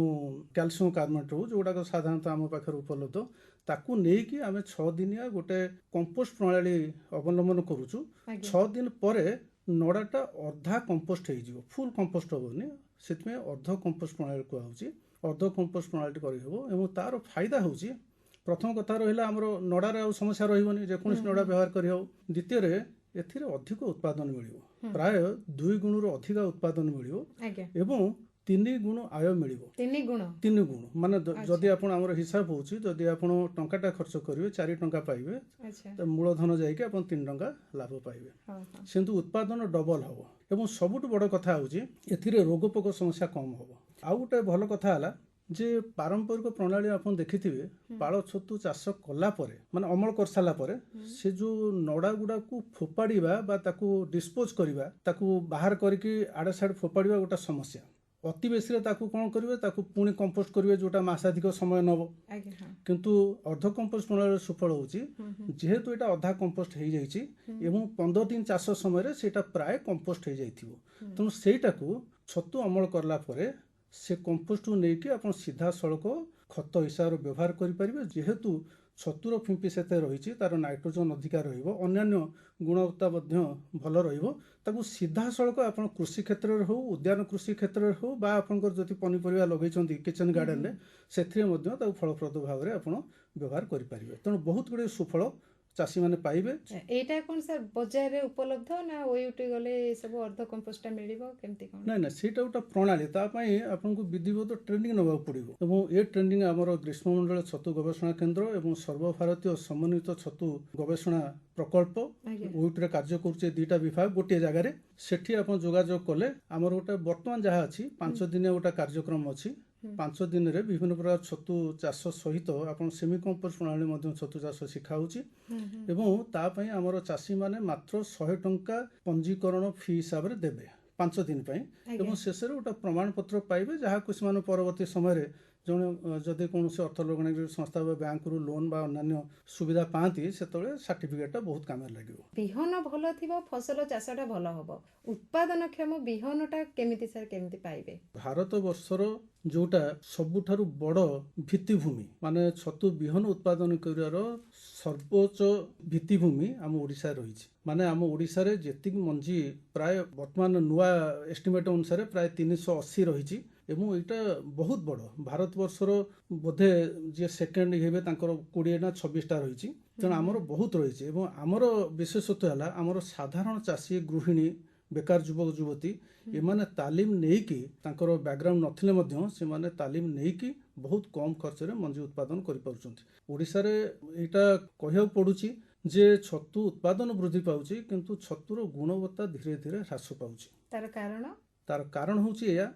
କ୍ୟାଲସିୟମ କାର୍ବୋନେଟ୍ ହଉ ଯେଉଁଗୁଡ଼ାକ ସାଧାରଣତଃ ଆମ ପାଖରେ ଉପଲବ୍ଧ, ତାକୁ ନେଇକି ଆମେ 6 ଦିନିଆ ଗୋଟେ କମ୍ପୋଷ୍ଟ ପ୍ରଣାଳୀ ଅବଲମ୍ବନ କରୁଛୁ। 6 ଦିନ ପରେ ନଡ଼ାଟା ଅର୍ଦ୍ଧା କମ୍ପୋଷ୍ଟ ହେଇଯିବ, ଫୁଲ୍ କମ୍ପୋଷ୍ଟ ହେବନି, ସେଥିପାଇଁ ଅର୍ଦ୍ଧ କମ୍ପୋଷ୍ଟ ପ୍ରଣାଳୀ କୁହାହେଉଛି। ଅର୍ଦ୍ଧ କମ୍ପୋଷ୍ଟ ପ୍ରଣାଳୀ କରିହେବ ଏବଂ ତାର ଫାଇଦା ହେଉଛି ପ୍ରଥମ କଥା ରହିଲା ଆମର ନଡ଼ାରେ ଆଉ ସମସ୍ୟା ରହିବନି, ଯେକୌଣସି ନଡ଼ା ବ୍ୟବହାର କରିହେବ। ଦ୍ୱିତୀୟରେ ଏଥିରେ ଅଧିକ ଉତ୍ପାଦନ ମିଳିବ, ପ୍ରାୟ 2 ଗୁଣରୁ ଅଧିକା ଉତ୍ପାଦନ ମିଳିବ ଏବଂ 3 ଗୁଣ ଆୟ ମିଳିବ। 3 ଗୁଣ ମାନେ ଯଦି ଆପଣ ଆମର ହିସାବ ହେଉଛି ଯଦି ଆପଣ ଟଙ୍କାଟା ଖର୍ଚ୍ଚ କରିବେ 4 ଟଙ୍କା ପାଇବେ, ମୂଳଧନ ଯାଇକି ଆପଣ 3 ଟଙ୍କା ଲାଭ ପାଇବେ, କିନ୍ତୁ ଉତ୍ପାଦନ ଡବଲ ହେବ। ଏବଂ ସବୁଠୁ ବଡ଼ କଥା ହେଉଛି ଏଥିରେ ରୋଗପୋକ ସମସ୍ୟା କମ୍ ହେବ। ଆଉ ଗୋଟେ ଭଲ କଥା ହେଲା ଯେ ପାରମ୍ପରିକ ପ୍ରଣାଳୀ ଆପଣ ଦେଖିଥିବେ ପାଳ ଛତୁ ଚାଷ କଲା ପରେ ମାନେ ଅମଳ କରିସାରିଲା ପରେ ସେ ଯେଉଁ ନଡ଼ା ଗୁଡ଼ାକୁ ଫୋପାଡ଼ିବା ବା ତାକୁ ଡିସ୍ପୋଜ କରିବା, ତାକୁ ବାହାର କରିକି ଆଡ଼େ ସାଡ଼େ ଫୋପାଡ଼ିବା ଗୋଟେ ସମସ୍ୟା। ଅତି ବେଶୀରେ ତାକୁ କ'ଣ କରିବେ, ତାକୁ ପୁଣି କମ୍ପୋଷ୍ଟ କରିବେ ଯେଉଁଟା ମାସାଧିକ ସମୟ ନେବ। କିନ୍ତୁ ଅର୍ଦ୍ଧ କମ୍ପୋଷ୍ଟ ପ୍ରଣାଳୀର ସୁଫଳ ହେଉଛି ଯେହେତୁ ଏଇଟା ଅଧା କମ୍ପୋଷ୍ଟ ହେଇଯାଇଛି ଏବଂ 15 ଦିନ ଚାଷ ସମୟରେ ସେଇଟା ପ୍ରାୟ କମ୍ପୋଷ୍ଟ ହେଇଯାଇଥିବ, ତେଣୁ ସେଇଟାକୁ ଛତୁ ଅମଳ କଲା ପରେ ସେ କମ୍ପୋଷ୍ଟକୁ ନେଇକି ଆପଣ ସିଧାସଳଖ ଖତ ହିସାବରେ ବ୍ୟବହାର କରିପାରିବେ। ଯେହେତୁ ଛତୁର ଫିମ୍ପି ସେତେ ରହିଛି, ତାର ନାଇଟ୍ରୋଜେନ୍ ଅଧିକା ରହିବ, ଅନ୍ୟାନ୍ୟ ଗୁଣବତ୍ତା ମଧ୍ୟ ଭଲ ରହିବ, ତାକୁ ସିଧାସଳଖ ଆପଣ କୃଷି କ୍ଷେତ୍ରରେ ହେଉ, ଉଦ୍ୟାନ କୃଷି କ୍ଷେତ୍ରରେ ହେଉ ବା ଆପଣଙ୍କର ଯଦି ପନିପରିବା ଲଗେଇଛନ୍ତି କିଚେନ୍ ଗାର୍ଡେନରେ ସେଥିରେ ମଧ୍ୟ ତାକୁ ଫଳପ୍ରଦ ଭାବରେ ଆପଣ ବ୍ୟବହାର କରିପାରିବେ। ତେଣୁ ବହୁତ ଗୁଡ଼ିଏ ସୁଫଳ ଚାଷୀମାନେ ପାଇବେ। ଏଇଟା କ'ଣ ସାର୍ ବଜାରରେ ଉପଲବ୍ଧ ନା ଓୟୁଟି ଗଲେ ସବୁ ଅର୍ଦ୍ଧ କମ୍ପୋଷ୍ଟଟା ମିଳିବ କେମିତି କ'ଣ? ନାଇଁ ସେଇଟା ଗୋଟେ ପ୍ରଣାଳୀ, ତା ପାଇଁ ଆପଣଙ୍କୁ ବିଧିବଦ୍ଧ ଟ୍ରେନିଂ ନେବାକୁ ପଡ଼ିବ ଏବଂ ଏ ଟ୍ରେନିଂ ଆମର ଗ୍ରୀଷ୍ମମଣ୍ଡଳ ଛତୁ ଗବେଷଣା କେନ୍ଦ୍ର ଏବଂ ସର୍ବଭାରତୀୟ ସମନ୍ୱିତ ଛତୁ ଗବେଷଣା ପ୍ରକଳ୍ପ ଓୟୁଟିରେ କାର୍ଯ୍ୟ କରୁଛି 2ଟା ବିଭାଗ ଗୋଟିଏ ଜାଗାରେ। ସେଠି ଆପଣ ଯୋଗାଯୋଗ କଲେ ଆମର ଗୋଟେ ବର୍ତ୍ତମାନ ଯାହା ଅଛି 5 ଦିନିଆ ଗୋଟେ କାର୍ଯ୍ୟକ୍ରମ ଅଛି। 5 ଦିନରେ ବିଭିନ୍ନ ପ୍ରକାର ଛତୁ ଚାଷ ସହିତ ଆପଣ ସେମି କମ୍ପୋଷ୍ଟ ପ୍ରଣାଳୀ ମଧ୍ୟ ଛତୁ ଚାଷ ଶିଖାଉଛି ଏବଂ ତା ପାଇଁ ଆମର ଚାଷୀମାନେ ମାତ୍ର 100 ଟଙ୍କା ପଞ୍ଜୀକରଣ ଫି ହିସାବରେ ଦେବେ 5 ଦିନ ପାଇଁ ଏବଂ ଶେଷରେ ଗୋଟେ ପ୍ରମାଣପତ୍ର ପାଇବେ ଯାହାକୁ ସେମାନେ ପରବର୍ତ୍ତୀ ସମୟରେ ଜଣେ ଯଦି କୌଣସି ଅର୍ଥ ଲଗାଣକାରୀ ସଂସ୍ଥା ବା ବ୍ୟାଙ୍କରୁ ଲୋନ୍ ବା ଅନ୍ୟାନ୍ୟ ସୁବିଧା ପାଆନ୍ତି ସେତେବେଳେ ସାର୍ଟିଫିକେଟଟା ବହୁତ କାମରେ ଲାଗିବ। ବିହନ ଭଲ ଥିବ ଫସଲ ଚାଷଟା ଭଲ ହେବ, ଉତ୍ପାଦନକ୍ଷମ ବିହନଟା କେମିତି ସାର୍ କେମିତି ପାଇବେ? ଭାରତ ବର୍ଷର ଯୋଉଟା ସବୁଠାରୁ ବଡ଼ ଭିତ୍ତିଭୂମି ମାନେ ଛତୁ ବିହନ ଉତ୍ପାଦନ କରିବାର ସର୍ବୋଚ୍ଚ ଭିତ୍ତିଭୂମି ଆମ ଓଡ଼ିଶାରେ ରହିଛି। ମାନେ ଆମ ଓଡ଼ିଶାରେ ଯେତିକି ମଞ୍ଜି ପ୍ରାୟ ବର୍ତ୍ତମାନ ନୂଆ ଏଷ୍ଟିମେଟ୍ ଅନୁସାରେ ପ୍ରାୟ 380 ରହିଛି ଏବଂ ଏଇଟା ବହୁତ ବଡ଼। ଭାରତବର୍ଷର ବୋଧେ ଯିଏ ସେକେଣ୍ଡ ହେବେ ତାଙ୍କର 20 ନା 26ଟା ରହିଛି, ତେଣୁ ଆମର ବହୁତ ରହିଛି ଏବଂ ଆମର ବିଶେଷତ୍ୱ ହେଲା ଆମର ସାଧାରଣ ଚାଷୀ ଗୃହିଣୀ ବେକାର ଯୁବକ ଯୁବତୀ ଏମାନେ ତାଲିମ ନେଇକି ତାଙ୍କର ବ୍ୟାକଗ୍ରାଉଣ୍ଡ ନଥିଲେ ମଧ୍ୟ ସେମାନେ ତାଲିମ ନେଇକି ବହୁତ କମ୍ ଖର୍ଚ୍ଚରେ ମଞ୍ଜି ଉତ୍ପାଦନ କରିପାରୁଛନ୍ତି। ଓଡ଼ିଶାରେ ଏଇଟା କହିବାକୁ ପଡ଼ୁଛି ଯେ ଛତୁ ଉତ୍ପାଦନ ବୃଦ୍ଧି ପାଉଛି କିନ୍ତୁ ଛତୁର ଗୁଣବତ୍ତା ଧୀରେ ଧୀରେ ହ୍ରାସ ପାଉଛି। ତାର କାରଣ ହେଉଛି ଏହା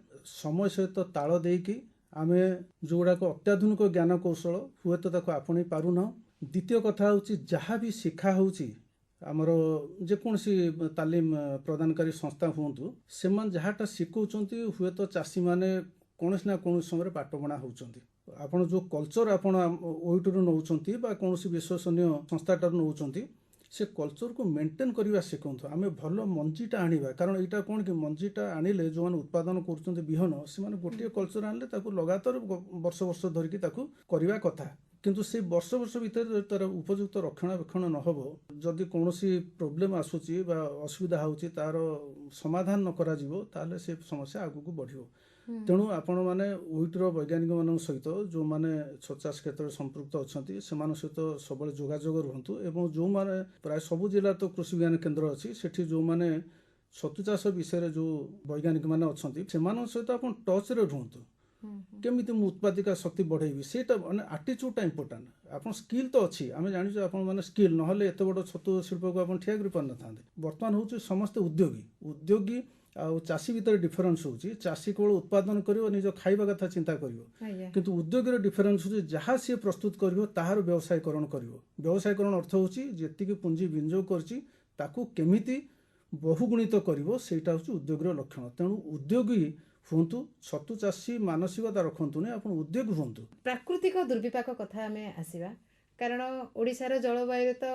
ସମୟ ସହିତ ତାଳ ଦେଇକି ଆମେ ଯେଉଁଗୁଡ଼ାକ ଅତ୍ୟାଧୁନିକ ଜ୍ଞାନ କୌଶଳ ହୁଏତ ତାକୁ ଆପଣେଇ ପାରୁନାହୁଁ। ଦ୍ୱିତୀୟ କଥା ହେଉଛି ଯାହା ବି ଶିକ୍ଷା ହେଉଛି ଆମର ଯେକୌଣସି ତାଲିମ ପ୍ରଦାନକାରୀ ସଂସ୍ଥା ହୁଅନ୍ତୁ, ସେମାନେ ଯାହାଟା ଶିଖଉଛନ୍ତି ହୁଏତ ଚାଷୀମାନେ କୌଣସି ନା କୌଣସି ସମୟରେ ପାଠପଣା ହେଉଛନ୍ତି। ଆପଣ ଯେଉଁ କଲଚର ଆପଣ ଓଇଟିରୁ ନେଉଛନ୍ତି ବା କୌଣସି ବିଶ୍ୱସନୀୟ ସଂସ୍ଥାଠାରୁ ନେଉଛନ୍ତି, ସେ କଲଚରକୁ ମେଣ୍ଟେନ୍ କରିବା ଶିଖନ୍ତୁ। ଆମେ ଭଲ ମଞ୍ଜିଟା ଆଣିବା, କାରଣ ଏଇଟା କ'ଣ କି ମଞ୍ଜିଟା ଆଣିଲେ ଯେଉଁମାନେ ଉତ୍ପାଦନ କରୁଛନ୍ତି ବିହନ, ସେମାନେ ଗୋଟିଏ କଲଚର ଆଣିଲେ ତାକୁ ଲଗାତାର ବର୍ଷ ବର୍ଷ ଧରିକି ତାକୁ କରିବା କଥା। କିନ୍ତୁ ସେଇ ବର୍ଷ ବର୍ଷ ଭିତରେ ଯଦି ତାର ଉପଯୁକ୍ତ ରକ୍ଷଣାବେକ୍ଷଣ ନ ହେବ, ଯଦି କୌଣସି ପ୍ରୋବ୍ଲେମ୍ ଆସୁଛି ବା ଅସୁବିଧା ହେଉଛି ତାର ସମାଧାନ ନ କରାଯିବ, ତାହେଲେ ସେ ସମସ୍ୟା ଆଗକୁ ବଢ଼ିବ। ତେଣୁ ଆପଣମାନେ ଓଇଟିର ବୈଜ୍ଞାନିକମାନଙ୍କ ସହିତ ଯେଉଁମାନେ ଛତୁ ଚାଷ କ୍ଷେତ୍ରରେ ସମ୍ପୃକ୍ତ ଅଛନ୍ତି ସେମାନଙ୍କ ସହିତ ସବୁବେଳେ ଯୋଗାଯୋଗ ରୁହନ୍ତୁ। ଏବଂ ଯେଉଁମାନେ ପ୍ରାୟ ସବୁ ଜିଲ୍ଲା ତ କୃଷି ବିଜ୍ଞାନ କେନ୍ଦ୍ର ଅଛି, ସେଠି ଯେଉଁମାନେ ଛତୁ ଚାଷ ବିଷୟରେ ଯେଉଁ ବୈଜ୍ଞାନିକମାନେ ଅଛନ୍ତି ସେମାନଙ୍କ ସହିତ ଆପଣ ଟଚ୍ରେ ରୁହନ୍ତୁ। କେମିତି ମୁଁ ଉତ୍ପାଦିକା ଶକ୍ତି ବଢ଼େଇବି, ସେଇଟା ମାନେ ଆଟିଚ୍ୟୁଡ଼ଟା ଇମ୍ପୋର୍ଟାଣ୍ଟ। ଆପଣ ସ୍କିଲ୍ ତ ଅଛି, ଆମେ ଜାଣିଛୁ ଆପଣମାନେ ସ୍କିଲ୍ ନହେଲେ ଏତେ ବଡ଼ ଛତୁ ଶିଳ୍ପକୁ ଆପଣ ଠିଆ କରିପାରିନଥାନ୍ତେ। ବର୍ତ୍ତମାନ ହେଉଛି ସମସ୍ତେ ଉଦ୍ୟୋଗୀ ଆଉ ଚାଷୀ ଭିତରେ ଡିଫରେନ୍ସ ହେଉଛି, ଚାଷୀ କେବଳ ଉତ୍ପାଦନ କରିବ, ନିଜ ଖାଇବା କଥା ଚିନ୍ତା କରିବ। କିନ୍ତୁ ଉଦ୍ୟୋଗୀର ଡିଫରେନ୍ସ ହେଉଛି ଯାହା ସିଏ ପ୍ରସ୍ତୁତ କରିବ ତାହାର ବ୍ୟବସାୟୀକରଣ କରିବ। ବ୍ୟବସାୟୀକରଣ ଅର୍ଥ ହେଉଛି ଯେତିକି ପୁଞ୍ଜି ବିନିଯୋଗ କରିଛି ତାକୁ କେମିତି ବହୁଗୁଣିତ କରିବ, ସେଇଟା ହେଉଛି ଉଦ୍ୟୋଗୀର ଲକ୍ଷଣ। ତେଣୁ ଉଦ୍ୟୋଗୀ ହୁଅନ୍ତୁ, ଛତୁ ଚାଷୀ ମାନସିକତା ରଖନ୍ତୁନି, ଆପଣ ଉଦ୍ୟୋଗୀ ହୁଅନ୍ତୁ। ପ୍ରାକୃତିକ ଦୁର୍ବିପାକ କଥା ଆମେ ଆସିବା, କାରଣ ଓଡ଼ିଶାର ଜଳବାୟୁରେ ତ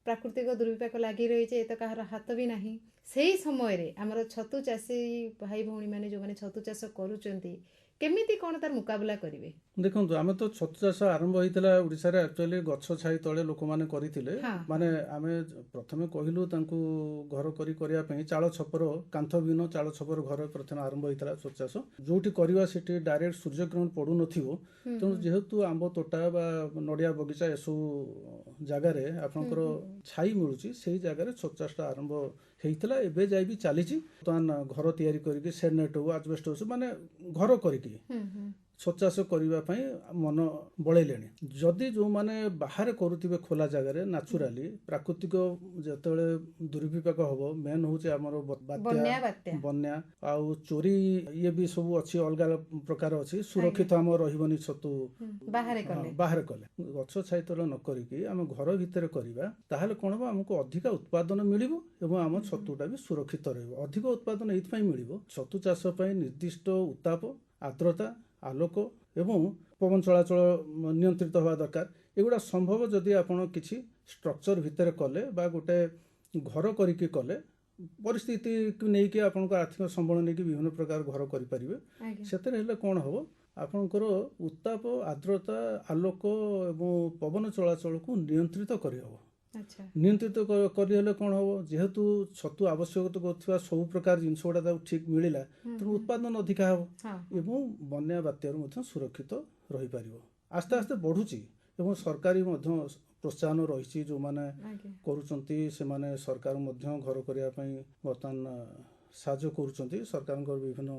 ପ୍ରାକୃତିକ ଦୁର୍ବିପାକ ଲାଗି ରହିଛି, ଏ ତ କାହାର ହାତ ବି ନାହିଁ। ସେଇ ସମୟରେ ଆମର ଛତୁ ଚାଷୀ ଭାଇ ଭଉଣୀମାନେ ଯେଉଁମାନେ ଛତୁ ଚାଷ କରୁଛନ୍ତି କେମିତି କ'ଣ ତାର ମୁକାବିଲା କରିବେ? ଦେଖନ୍ତୁ, ଆମେ ତ ଛତୁ ଚାଷ ଆରମ୍ଭ ହେଇଥିଲା ଓଡ଼ିଶାରେ ଆକ୍ଚୁଆଲି ଗଛ ଛାଇ ତଳେ ଲୋକମାନେ କରିଥିଲେ। ମାନେ ଆମେ ପ୍ରଥମେ କହିଲୁ ତାଙ୍କୁ ଘର କରିବା ପାଇଁ ଚାଳ ଛପର, କାନ୍ଥ ବିହୀନ ଚାଳ ଛପର ଘର ପ୍ରଥମେ ଆରମ୍ଭ ହେଇଥିଲା ଛତୁ ଚାଷ। ଯୋଉଠି କରିବା ସେଠି ଡାଇରେକ୍ଟ ସୂର୍ଯ୍ୟକିରଣ ପଡୁନଥିବ, ତେଣୁ ଯେହେତୁ ଆମ୍ବ ତୋଟା ବା ନଡ଼ିଆ ବଗିଚା ଏସବୁ ଜାଗାରେ ଆପଣଙ୍କର ଛାଇ ମିଳୁଛି, ସେଇ ଜାଗାରେ ଛତୁ ଚାଷଟା ଆରମ୍ଭ ହେଇଥିଲା। ଏବେ ଯାଇ ବି ଚାଲିଛି। ବର୍ତ୍ତମାନ ଘର ତିଆରି କରିକି ସେଡ୍ ନେଟ୍ ହଉ, ଆଜବେଷ୍ଟ ହଉ, ମାନେ ଘର କରିକି ଛତୁ ଚାଷ କରିବା ପାଇଁ ମନ ବଳେଇଲେଣି। ଯଦି ଯେଉଁମାନେ ବାହାରେ କରୁଥିବେ ଖୋଲା ଜାଗାରେ ନ୍ୟାଚୁରାଲି ପ୍ରାକୃତିକ ଯେତେବେଳେ ଦୁର୍ବିପାକ ହେବ, ମେନ୍ ହେଉଛି ଆମର ବନ୍ୟା ଆଉ ଚୋରି, ଇଏ ବି ସବୁ ଅଛି, ଅଲଗା ପ୍ରକାର ଅଛି। ସୁରକ୍ଷିତ ଆମ ରହିବନି ଛତୁ ବାହାରେ କଲେ। ଗଛ ଛାଇ ତଳେ ନ କରିକି ଆମେ ଘର ଭିତରେ କରିବା, ତାହେଲେ କ'ଣ ହେବ, ଆମକୁ ଅଧିକା ଉତ୍ପାଦନ ମିଳିବ ଏବଂ ଆମ ଛତୁଟା ବି ସୁରକ୍ଷିତ ରହିବ। ଅଧିକ ଉତ୍ପାଦନ ଏଇଥିପାଇଁ ମିଳିବ, ଛତୁ ଚାଷ ପାଇଁ ନିର୍ଦ୍ଦିଷ୍ଟ ଉତ୍ତାପ, ଆର୍ଦ୍ରତା, ଆଲୋକ ଏବଂ ପବନ ଚଳାଚଳ ନିୟନ୍ତ୍ରିତ ହେବା ଦରକାର। ଏଗୁଡ଼ା ସମ୍ଭବ ଯଦି ଆପଣ କିଛି ଷ୍ଟ୍ରକ୍ଚର ଭିତରେ କଲେ ବା ଗୋଟେ ଘର କରିକି କଲେ। ପରିସ୍ଥିତିକୁ ନେଇକି ଆପଣଙ୍କ ଆର୍ଥିକ ସମ୍ବଳ ନେଇକି ବିଭିନ୍ନ ପ୍ରକାର ଘର କରିପାରିବେ। ସେଥିରେ ହେଲେ କ'ଣ ହେବ, ଆପଣଙ୍କର ଉତ୍ତାପ, ଆର୍ଦ୍ରତା, ଆଲୋକ ଏବଂ ପବନ ଚଳାଚଳକୁ ନିୟନ୍ତ୍ରିତ କରିହେବ। ନିୟନ୍ତ୍ରିତ କରିହେଲେ କ'ଣ ହେବ, ଯେହେତୁ ଛତୁ ଆବଶ୍ୟକ କରୁଥିବା ସବୁ ପ୍ରକାର ଜିନିଷ ଗୁଡ଼ା ତାକୁ ଠିକ୍ ମିଳିଲା, ତେଣୁ ଉତ୍ପାଦନ ଅଧିକା ହେବ ଏବଂ ବନ୍ୟା ବାତ୍ୟାରୁ ମଧ୍ୟ ସୁରକ୍ଷିତ ରହିପାରିବ। ଆସ୍ତେ ଆସ୍ତେ ବଢ଼ୁଛି ଏବଂ ସରକାରୀ ମଧ୍ୟ ପ୍ରୋତ୍ସାହନ ରହିଛି। ଯେଉଁମାନେ କରୁଛନ୍ତି ସେମାନେ ସରକାର ମଧ୍ୟ ଘର କରିବା ପାଇଁ ବର୍ତ୍ତମାନ ସାହାଯ୍ୟ କରୁଛନ୍ତି। ସରକାରଙ୍କର ବିଭିନ୍ନ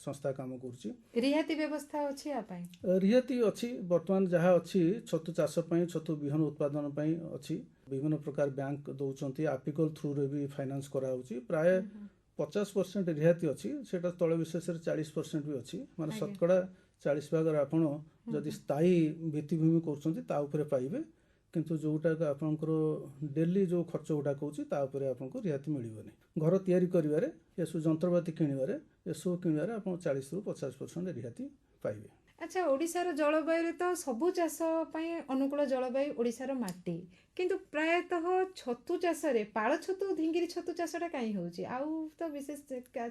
ସଂସ୍ଥା କାମ କରୁଛି। ରିହାତି ବ୍ୟବସ୍ଥା ଅଛି ୟା ପାଇଁ? ରିହାତି ଅଛି। ବର୍ତ୍ତମାନ ଯାହା ଅଛି ଛତୁ ଚାଷ ପାଇଁ, ଛତୁ ବିହନ ଉତ୍ପାଦନ ପାଇଁ ଅଛି। ବିଭିନ୍ନ ପ୍ରକାର ବ୍ୟାଙ୍କ ଦେଉଛନ୍ତି, ଆपिକଲ ଥ୍ରୁରେ ବି ଫାଇନାନ୍ସ କରାହେଉଛି। ପ୍ରାୟ 50% ରିହାତି ଅଛି, ସେଇଟା ତଳ ବିଶେଷରେ 40% ବି ଅଛି। ମାନେ ଶତକଡ଼ା 40 ଭାଗରେ ଆପଣ ଯଦି ସ୍ଥାୟୀ ଭିତ୍ତିଭୂମି କରୁଛନ୍ତି ତା ଉପରେ ପାଇବେ, କିନ୍ତୁ ଯେଉଁଟାକ ଆପଣଙ୍କର ଡେଲି ଯେଉଁ ଖର୍ଚ୍ଚ ଗୁଡ଼ା କହୁଛି ତା ଉପରେ ଆପଣଙ୍କୁ ରିହାତି ମିଳିବନି। ଘର ତିଆରି କରିବାରେ, ଏସବୁ ଯନ୍ତ୍ରପାତି କିଣିବାରେ, ଏସବୁ କିଣିବାରେ ଆପଣ 40ରୁ 50% ରିହାତି ପାଇବେ। ଆଚ୍ଛା, ଓଡ଼ିଶାର ଜଳବାୟୁରେ ତ ସବୁ ଚାଷ ପାଇଁ ଅନୁକୂଳ ଜଳବାୟୁ, ଓଡ଼ିଶାର ମାଟି, କିନ୍ତୁ ପ୍ରାୟତଃ ଛତୁ ଚାଷରେ ପାଳ ଛତୁ, ଧିଙ୍ଗିରି ଛତୁ ଚାଷଟା କାହିଁ ହେଉଛି, ଆଉ ତ ବିଶେଷ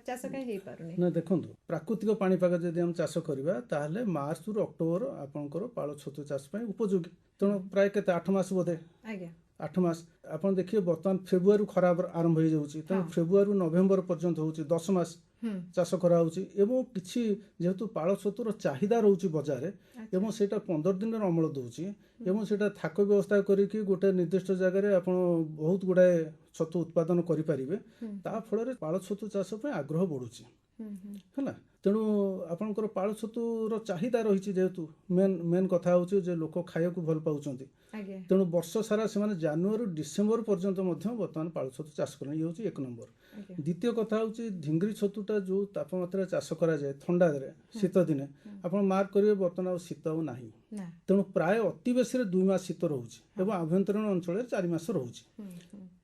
ଚାଷ କାହିଁ ହେଇପାରୁନି? ନା ଦେଖନ୍ତୁ, ପ୍ରାକୃତିକ ପାଣିପାଗ ଯଦି ଆମେ ଚାଷ କରିବା ତାହେଲେ ମାର୍ଚ୍ଚରୁ ଅକ୍ଟୋବର ଆପଣଙ୍କର ପାଳ ଛତୁ ଚାଷ ପାଇଁ ଉପଯୋଗୀ। ତେଣୁ ପ୍ରାୟ କେତେ 8 ମାସ ବୋଧେ? 8 ମାସ। ଆପଣ ଦେଖିବେ ବର୍ତ୍ତମାନ ଫେବୃଆରୀରୁ ଖରା ଆରମ୍ଭ ହେଇଯାଉଛି, ତେଣୁ ଫେବୃଆରୀରୁ ନଭେମ୍ବର ପର୍ଯ୍ୟନ୍ତ ହେଉଛି 10 ମାସ ଚାଷ କରାହେଉଛି। ଏବଂ କିଛି ଯେହେତୁ ପାଳ ଛତୁର ଚାହିଦା ରହୁଛି ବଜାରରେ ଏବଂ ସେଇଟା 15 ଦିନରେ ଅମଳ ଦେଉଛି ଏବଂ ସେଇଟା ଥାକ ବ୍ୟବସ୍ଥା କରିକି ଗୋଟେ ନିର୍ଦ୍ଦିଷ୍ଟ ଜାଗାରେ ଆପଣ ବହୁତ ଗୁଡ଼ାଏ ଛତୁ ଉତ୍ପାଦନ କରିପାରିବେ। ତା ଫଳରେ ପାଳ ଛତୁ ଚାଷ ପାଇଁ ଆଗ୍ରହ ବଢ଼ୁଛି ହେଲା। ତେଣୁ ଆପଣଙ୍କର ପାଳ ଛତୁର ଚାହିଦା ରହିଛି, ଯେହେତୁ ମେନ୍ କଥା ହେଉଛି ଯେ ଲୋକ ଖାଇବାକୁ ଭଲ ପାଉଛନ୍ତି। ଆଜ୍ଞା ତେଣୁ ବର୍ଷ ସାରା ସେମାନେ ଜାନୁଆରୀ ଡିସେମ୍ବର ପର୍ଯ୍ୟନ୍ତ ମଧ୍ୟ ବର୍ତ୍ତମାନ ପାଳ ଛତୁ ଚାଷ କରନ୍ତି। ଇଏ ହେଉଛି 1 ନମ୍ବର। ଆଜ୍ଞା ଦ୍ୱିତୀୟ କଥା ହେଉଛି ଢିଙ୍ଗିରି ଛତୁଟା ଯେଉଁ ତାପମାତ୍ରାରେ ଚାଷ କରାଯାଏ ଥଣ୍ଡାରେ ଶୀତ ଦିନେ, ଆପଣ ମାର୍କ କରିବେ ବର୍ତ୍ତମାନ ଆଉ ଶୀତ ଆଉ ନାହିଁ। ନା ତେଣୁ ପ୍ରାୟ ଅତି ବେଶୀରେ 2 ମାସ ଶୀତ ରହୁଛି ଏବଂ ଆଭ୍ୟନ୍ତରୀଣ ଅଞ୍ଚଳରେ 4 ମାସ ରହୁଛି।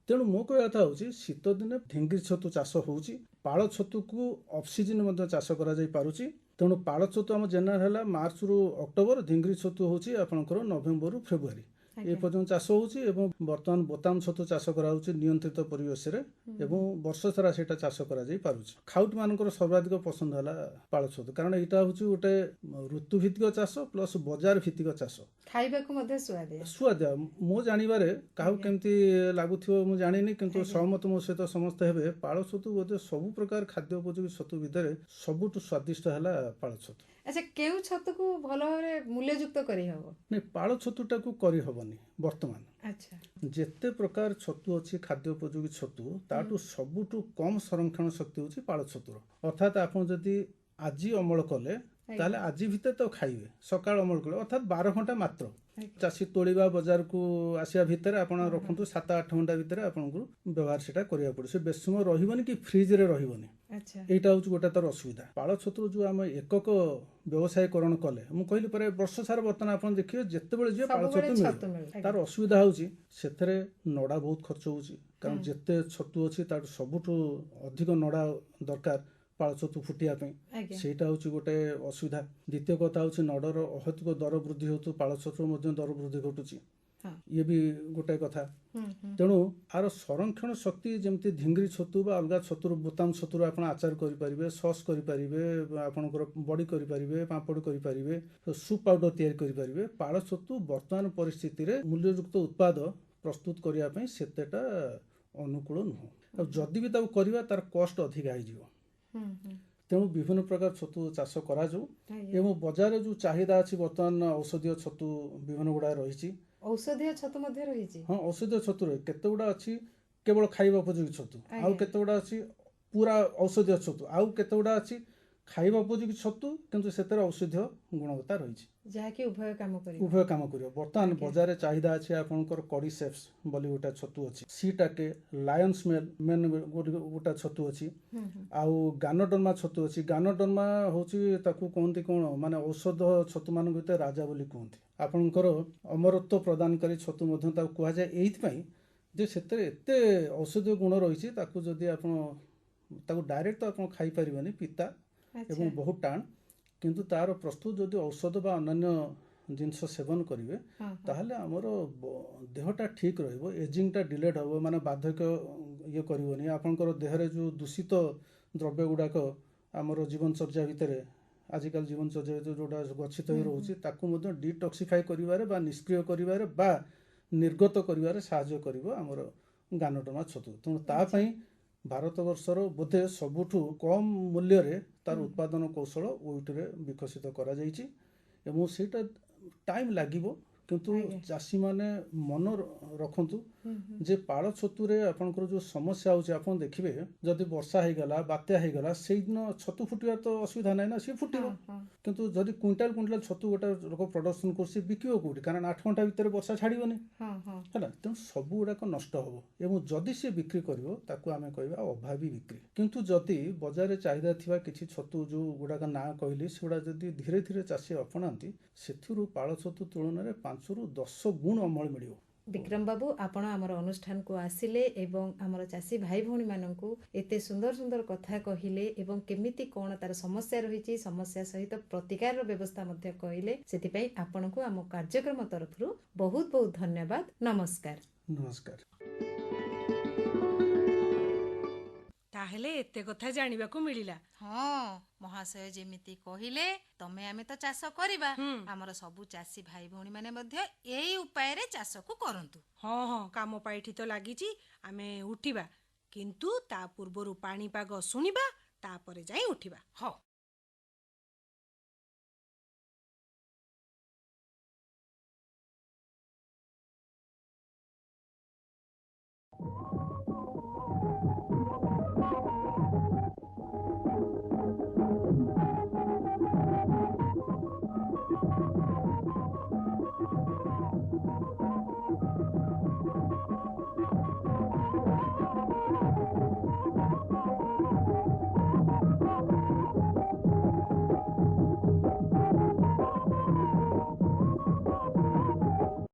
ତେଣୁ ମୋ କହିବା କଥା ହେଉଛି ଶୀତ ଦିନେ ଢିଙ୍ଗିରି ଛତୁ ଚାଷ ହେଉଛି। ପାଳ ଛତୁକୁ ଅଫ୍ ସିଜନ୍ ମଧ୍ୟ ଚାଷ କରାଯାଇ ପାରୁଛି। ତେଣୁ ପାଳ ଛତୁ ଆମ ଜେନେରାଲ ହେଲା ମାର୍ଚ୍ଚରୁ ଅକ୍ଟୋବର, ଢିଙ୍ଗିରି ଛତୁ ହେଉଛି ଆପଣଙ୍କର ନଭେମ୍ବରରୁ ଫେବୃଆରୀ ଏ ପର୍ଯ୍ୟନ୍ତ ଚାଷ ହେଉଛି। ଏବଂ ବର୍ତ୍ତମାନ ବୋତାମ ଛତୁ ଚାଷ କରାହେଉଛି ନିୟନ୍ତ୍ରିତ ପରିବେଶରେ ଏବଂ ବର୍ଷ ସାରା ସେଇଟା ଚାଷ କରାଯାଇ ପାରୁଛି। ଖାଉଟି ମାନଙ୍କର ସର୍ବାଧିକ ପସନ୍ଦ ହେଲା ପାଳ ଛତୁ, କାରଣ ଏଇଟା ହେଉଛି ଗୋଟେ ଋତୁ ଭିତ୍ତିକ ଚାଷ ପ୍ଲସ୍ ବଜାର ଭିତ୍ତିକ ଚାଷ। ଖାଇବାକୁ ମଧ୍ୟ ସୁଆଦିଆ। ସୁଆଦିଆ ମୋ ଜାଣିବାରେ କାହାକୁ କେମିତି ଲାଗୁଥିବ ମୁଁ ଜାଣିନି, କିନ୍ତୁ ସହମତ ମୋ ସହିତ ସମସ୍ତେ ହେବେ ପାଳ ଛତୁ ବୋଧେ ସବୁ ପ୍ରକାର ଖାଦ୍ୟ ଉପଯୋଗୀ ଛତୁ ଭିତରେ ସବୁଠୁ ସ୍ୱାଦିଷ୍ଟ ହେଲା ପାଳ ଛତୁ। ଆଚ୍ଛା କେଉଁ ଛତୁକୁ ଭଲ ଭାବରେ ମୂଲ୍ୟଯୁକ୍ତ କରିହବ? ନାଇଁ, ପାଳ ଛତୁଟାକୁ କରିହବନି ବର୍ତ୍ତମାନ। ଆଚ୍ଛା ଯେତେ ପ୍ରକାର ଛତୁ ଅଛି ଖାଦ୍ୟ ଉପଯୋଗୀ ଛତୁ, ତାଠୁ ସବୁଠୁ କମ୍ ସଂରକ୍ଷଣ ଶକ୍ତି ହେଉଛି ପାଳ ଛତୁର। ଅର୍ଥାତ୍ ଆପଣ ଯଦି ଆଜି ଅମଳ କଲେ ତାହେଲେ ଆଜି ଭିତରେ ତ ଖାଇବେ, ସକାଳ ଅମଳ କଲେ ଅର୍ଥାତ୍ 12 ଘଣ୍ଟା ମାତ୍ର। ଚାଷୀ ତୋଳିବା ବଜାରକୁ ଆସିବା ଭିତରେ ଆପଣ ରଖନ୍ତୁ 7-8 ଘଣ୍ଟା ଭିତରେ ଆପଣଙ୍କୁ ବ୍ୟବହାର ସେଟା କରିବାକୁ ପଡ଼ିବ। ସେ ବେଶୀ ସମୟ ରହିବନି କି ଫ୍ରିଜରେ ରହିବନି। ଆଚ୍ଛା ଏଇଟା ହେଉଛି ଗୋଟେ ତାର ଅସୁବିଧା। ପାଳ ଛତୁର ଯେଉଁ ଆମେ ଏକକ ବ୍ୟବସାୟୀକରଣ କଲେ, ମୁଁ କହିଲି ପରେ ବର୍ଷ ସାରା ବର୍ତ୍ତମାନ ଆପଣ ଦେଖିବେ ଯେତେବେଳେ ଯିବେ ପାଳ ସବୁବେଳେ ଛତୁ ଛତୁ ମିଳିବ। ମିଳେ। ତାର ଅସୁବିଧା ହେଉଛି ସେଥିରେ ନଡ଼ା ବହୁତ ଖର୍ଚ୍ଚ ହେଉଛି, କାରଣ ଯେତେ ଛତୁ ଅଛି ତାଠୁ ସବୁଠୁ ଅଧିକ ନଡ଼ା ଦରକାର ପାଳ ଛତୁ ଫୁଟିବା ପାଇଁ। ଆଜ୍ଞା ସେଇଟା ହେଉଛି ଗୋଟେ ଅସୁବିଧା। ଦ୍ୱିତୀୟ କଥା ହେଉଛି ନଡ଼ର ଅହେତୁକ ଦର ବୃଦ୍ଧି ହେତୁ ପାଳ ଛତୁର ମଧ୍ୟ ଦର ବୃଦ୍ଧି ଘଟୁଛି। ହଁ। ଇଏ ବି ଗୋଟେ କଥା। ତେଣୁ ଆର ସଂରକ୍ଷଣ ଶକ୍ତି ଯେମିତି ଢିଙ୍ଗିରି ଛତୁ ବା ଅଲଗା ଛତୁରୁ ବୋତାମ ଛତୁରୁ ଆପଣ ଆଚାର କରିପାରିବେ, ସସ୍ କରିପାରିବେ, ଆପଣଙ୍କର ବଡ଼ି କରିପାରିବେ, ପାମ୍ପଡ଼ କରିପାରିବେ, ସୁପ୍ ପାଉଡର ତିଆରି କରିପାରିବେ। ପାଳ ଛତୁ ବର୍ତ୍ତମାନ ପରିସ୍ଥିତିରେ ମୂଲ୍ୟଯୁକ୍ତ ଉତ୍ପାଦ ପ୍ରସ୍ତୁତ କରିବା ପାଇଁ ସେତେଟା ଅନୁକୂଳ ନୁହଁ। ଆଉ ଯଦି ବି ତାକୁ କରିବା ତାର କଷ୍ଟ ଅଧିକା ହେଇଯିବ। ତେଣୁ ବିଭିନ୍ନ ପ୍ରକାର ଛତୁ ଚାଷ କରାଯାଉ ଏବଂ ବଜାରରେ ଯେଉଁ ଚାହିଦା ଅଛି ବର୍ତ୍ତମାନ ଔଷଧୀୟ ଛତୁ ବିଭିନ୍ନ ଗୁଡ଼ାଏ ରହିଛି। ଔଷଧୀୟ ଛତୁ ମଧ୍ୟ ରହିଛି। ହଁ, ଔଷଧୀୟ ଛତୁରେ କେତେ ଗୁଡ଼ା ଅଛି କେବଳ ଖାଇବା ଉପଯୋଗୀ ଛତୁ, ଆଉ କେତେ ଗୁଡ଼ା ଅଛି ପୁରା ଔଷଧୀୟ ଛତୁ, ଆଉ କେତେ ଗୁଡ଼ା ଅଛି ଖାଇବା ଉପଯୋଗୀ ଛତୁ କିନ୍ତୁ ସେଥିରେ ଔଷଧୀୟ ଗୁଣବତ୍ତା ରହିଛି, ଯାହାକି ଉଭୟ କାମ କରିବ। ଉଭୟ କାମ କରିବ। ବର୍ତ୍ତମାନ ବଜାରରେ ଚାହିଦା ଅଛି ଆପଣଙ୍କର କଡିସେପ୍ସ ବୋଲି ଗୋଟେ ଛତୁ ଅଛି, ସିଟାକେ, ଲାୟନ୍ସ ମେନ୍ ଗୋଟେ ଛତୁ ଅଛି, ଆଉ ଗାନୋଡର୍ମା ଛତୁ ଅଛି। ଗାନୋଡର୍ମା ହେଉଛି ତାକୁ କୁହନ୍ତି କ'ଣ, ମାନେ ଔଷଧ ଛତୁ ମାନଙ୍କ ଭିତରେ ରାଜା ବୋଲି କୁହନ୍ତି। ଆପଣଙ୍କର ଅମରତ୍ୱ ପ୍ରଦାନକାରୀ ଛତୁ ମଧ୍ୟ ତାକୁ କୁହାଯାଏ ଏଇଥିପାଇଁ ଯେ ସେଥିରେ ଏତେ ଔଷଧୀୟ ଗୁଣ ରହିଛି। ତାକୁ ଯଦି ଆପଣ ତାକୁ ଡାଇରେକ୍ଟ ତ ଆପଣ ଖାଇପାରିବେନି, ପିତା ଏବଂ ବହୁତ ଟାଣ, କିନ୍ତୁ ତାର ପ୍ରସ୍ତୁତ ଯଦି ଔଷଧ ବା ଅନ୍ୟାନ୍ୟ ଜିନିଷ ସେବନ କରିବେ ତାହେଲେ ଆମର ଦେହଟା ଠିକ୍ ରହିବ, ଏଜିଂଟା ଡିଲେଟ୍ ହେବ, ମାନେ ବାର୍ଦ୍ଧକ୍ୟ ଇଏ କରିବନି। ଆପଣଙ୍କର ଦେହରେ ଯେଉଁ ଦୂଷିତ ଦ୍ରବ୍ୟ ଗୁଡ଼ାକ ଆମର ଜୀବନଚର୍ଯ୍ୟା ଭିତରେ ଆଜିକାଲି ଜୀବନଚର୍ଯ୍ୟା ଭିତରେ ଯେଉଁଟା ଗଚ୍ଛିତ ହୋଇ ରହୁଛି ତାକୁ ମଧ୍ୟ ଡିଟକ୍ସିଫାଇ କରିବାରେ ବା ନିଷ୍କ୍ରିୟ କରିବାରେ ବା ନିର୍ଗତ କରିବାରେ ସାହାଯ୍ୟ କରିବ ଆମର ଗାନୋଡର୍ମା ଛତୁ। ତେଣୁ ତା ପାଇଁ ଭାରତବର୍ଷର ବୋଧେ ସବୁଠୁ କମ୍ ମୂଲ୍ୟରେ ତାର ଉତ୍ପାଦନ କୌଶଳ ଓୟୁଟିରେ ବିକଶିତ କରାଯାଇଛି ଏବଂ ସେଇଟା ଟାଇମ୍ ଲାଗିବ, କିନ୍ତୁ ଚାଷୀମାନେ ମନ ରଖନ୍ତୁ ଯେ ପାଳ ଛତୁରେ ଆପଣଙ୍କର ଯେଉଁ ସମସ୍ୟା ହେଉଛି, ଆପଣ ଦେଖିବେ ଯଦି ବର୍ଷା ହେଇଗଲା, ବାତ୍ୟା ହେଇଗଲା, ସେଇଦିନ ଛତୁ ଫୁଟିବାର ତ ଅସୁବିଧା ନାହିଁ ନା, ସିଏ ଫୁଟିବ। କିନ୍ତୁ ଯଦି କୁଇଣ୍ଟାଲ କୁଇଣ୍ଟାଲ ଛତୁ ଗୋଟେ ଲୋକ ପ୍ରଡକ୍ସନ କରୁଛି, ବିକିବ କୋଉଠି? କାରଣ 8 ଘଣ୍ଟା ଭିତରେ ବର୍ଷା ଛାଡ଼ିବନି ହେଲା। ତେଣୁ ସବୁ ଗୁଡ଼ାକ ନଷ୍ଟ ହେବ ଏବଂ ଯଦି ସିଏ ବିକ୍ରି କରିବ ତାକୁ ଆମେ କହିବା ଅଭାବୀ ବିକ୍ରି। କିନ୍ତୁ ଯଦି ବଜାରରେ ଚାହିଦା ଥିବା କିଛି ଛତୁ ଯେଉଁ ଗୁଡ଼ାକ ନାଁ କହିଲି ସେଗୁଡ଼ା ଯଦି ଧୀରେ ଧୀରେ ଚାଷୀ ଆପଣାନ୍ତି, ସେଥିରୁ ପାଳ ଛତୁ ତୁଳନାରେ 5ରୁ 10 ଗୁଣ ଅମଳ ମିଳିବ। ବିକ୍ରମ ବାବୁ, ଆପଣ ଆମର ଅନୁଷ୍ଠାନକୁ ଆସିଲେ ଏବଂ ଆମର ଚାଷୀ ଭାଇ ଭଉଣୀମାନଙ୍କୁ ଏତେ ସୁନ୍ଦର ସୁନ୍ଦର କଥା କହିଲେ ଏବଂ କେମିତି କ'ଣ ତାର ସମସ୍ୟା ରହିଛି, ସମସ୍ୟା ସହିତ ପ୍ରତିକାରର ବ୍ୟବସ୍ଥା ମଧ୍ୟ କହିଲେ, ସେଥିପାଇଁ ଆପଣଙ୍କୁ ଆମ କାର୍ଯ୍ୟକ୍ରମ ତରଫରୁ ବହୁତ ବହୁତ ଧନ୍ୟବାଦ। ନମସ୍କାର। ନମସ୍କାର। ତାହେଲେ ଏତେ କଥା ଜାଣିବାକୁ ମିଳିଲା। ହଁ, ମହାଶୟ ଯେମିତି କହିଲେ ତମେ ଆମେ ତ ଚାଷ କରିବା, ଆମର ସବୁ ଚାଷୀ ଭାଇ ଭଉଣୀ ମାନେ ମଧ୍ୟ ଏଇ ଉପାୟରେ ଚାଷକୁ କରନ୍ତୁ। ହଁ ହଁ, କାମ ପାଇଠି ତ ଲାଗିଛି, ଆମେ ଉଠିବା, କିନ୍ତୁ ତା ପୂର୍ବରୁ ପାଣିପାଗ ଶୁଣିବା, ତାପରେ ଯାଇ ଉଠିବା। ହଉ।